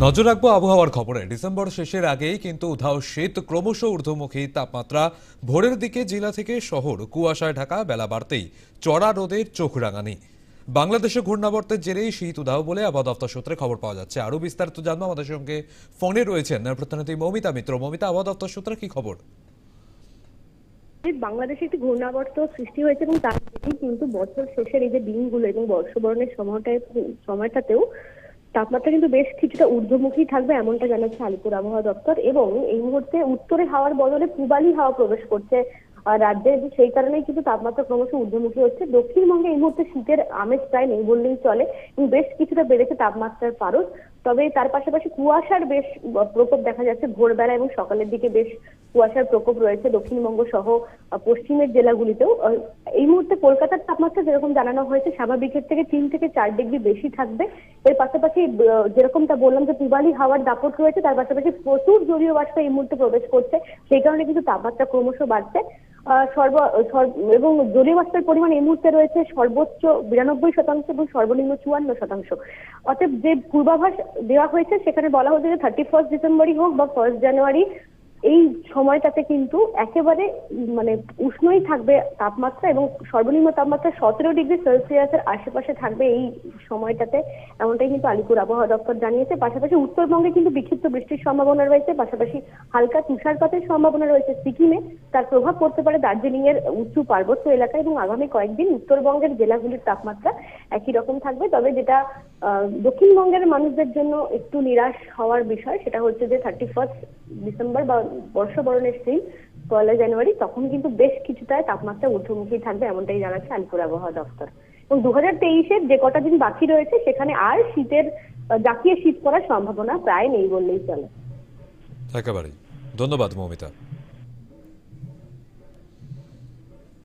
নজর রাখবো আবহাওয়ার খবরে। ডিসেম্বর শেষের আগেই কিন্তু উধাও শীত, ক্রমশ ঊর্ধ্বমুখী তাপমাত্রা। ভোরের দিকে জেলা থেকে শহর কুয়াশায় ঢাকা, বেলা বাড়তেই চড়া রোদের চোখ রাঙানি। বাংলাদেশে ঘূর্ণাবর্তের জেরেই শীত উধাও বলে আবহাওয়া দপ্তর সূত্রে খবর পাওয়া যাচ্ছে। আরো বিস্তারিত জানবো, আমাদের সঙ্গে ফোনে রয়েছেন প্রতিনিধি মৌমিতা মিত্র। মৌমিতা, আবহাওয়া দপ্তর সূত্রে কি খবর? বাংলাদেশে একটি ঘূর্ণাবর্ত সৃষ্টি হয়েছে এবং তার থেকেই কিন্তু বছর শেষের এই যে দিনগুলো এবং বর্ষবরণের সময়টাতেও তাপমাত্রা কিন্তু বেশ কিছুটা ঊর্ধ্বমুখী থাকবে, এমনটা জানাচ্ছে আলিপুর আবহাওয়া দপ্তর। এবং এই মুহূর্তে উত্তরে হাওয়ার বদলে পূবালি হাওয়া প্রবেশ করছে রাজ্যে, সেই কারণেই কিন্তু তাপমাত্রা ক্রমশ ঊর্ধ্বমুখী হচ্ছে। দক্ষিণবঙ্গে এই মুহূর্তে শীতের আমেজ প্রায় নেই বললেই চলে এবং বেশ কিছুটা বেড়েছে তাপমাত্রার পারদ। তবে তার পাশাপাশি কুয়াশার বেশ প্রকোপ দেখা যাচ্ছে ভোরবেলা এবং সকালের দিকে বেশ কুয়াশার প্রকোপ রয়েছে দক্ষিণবঙ্গ সহ পশ্চিমের জেলাগুলিতেও। এই মুহূর্তে কলকাতার তাপমাত্রা যেরকম জানানো হয়েছে স্বাভাবিকের থেকে 3 থেকে 4 ডিগ্রি বেশি থাকবে। এর পাশাপাশি যেরকমটা বললাম যে পূবালি হাওয়ার দাপট রয়েছে, তার পাশাপাশি প্রচুর জলীয় বাষ্প এই মুহূর্তে প্রবেশ করছে, সেই কারণে কিন্তু তাপমাত্রা ক্রমশ বাড়ছে। এবং জলীয় বাষ্পের পরিমাণ এই মুহূর্তে রয়েছে সর্বোচ্চ 92% এবং সর্বনিম্ন 54%। অতএব যে পূর্বাভাস দেওয়া হয়েছে সেখানে বলা হচ্ছে যে 31 ডিসেম্বরই হোক বা 1 জানুয়ারি, এই সময়টাতে কিন্তু একেবারে উষ্ণই থাকবে তাপমাত্রা এবং সর্বনিম্ন তাপমাত্রা 17 ডিগ্রি সেলসিয়াসের আশেপাশে থাকবে এই সময়টাতে, এমনটাই কিন্তু আলিপুর আবহাওয়া দপ্তর জানিয়েছে। পাশাপাশি উত্তরবঙ্গে কিন্তু বিক্ষিপ্ত বৃষ্টির সম্ভাবনা রয়েছে, পাশাপাশি হালকা তুষারপাতের সম্ভাবনা রয়েছে সিকিমে। তার প্রভাব পড়তে পারে দার্জিলিং এর উঁচু পার্বত্য এলাকায় এবং আগামী কয়েকদিন উত্তরবঙ্গের জেলাগুলির তাপমাত্রা একই রকম থাকবে। তবে যেটা দক্ষিণবঙ্গের মানুষদের জন্য একটু নিরাশ হওয়ার বিষয় সেটা হচ্ছে যে 31 ডিসেম্বর বা বর্ষবরণের দিন 1 জানুয়ারি, তখন কিন্তু বেশ কিছুটা তাপমাত্রা ঊর্ধ্বমুখী থাকবে, এমনটাই জানাচ্ছে আলিপুর আবহাওয়া দপ্তর। এবং 2023-এর যে কটা দিন বাকি রয়েছে সেখানে আর শীতের জাঁকিয়ে শীত পড়ার সম্ভাবনা প্রায় নেই বললেই চলে। একেবারেই। ধন্যবাদ মৌমিতা।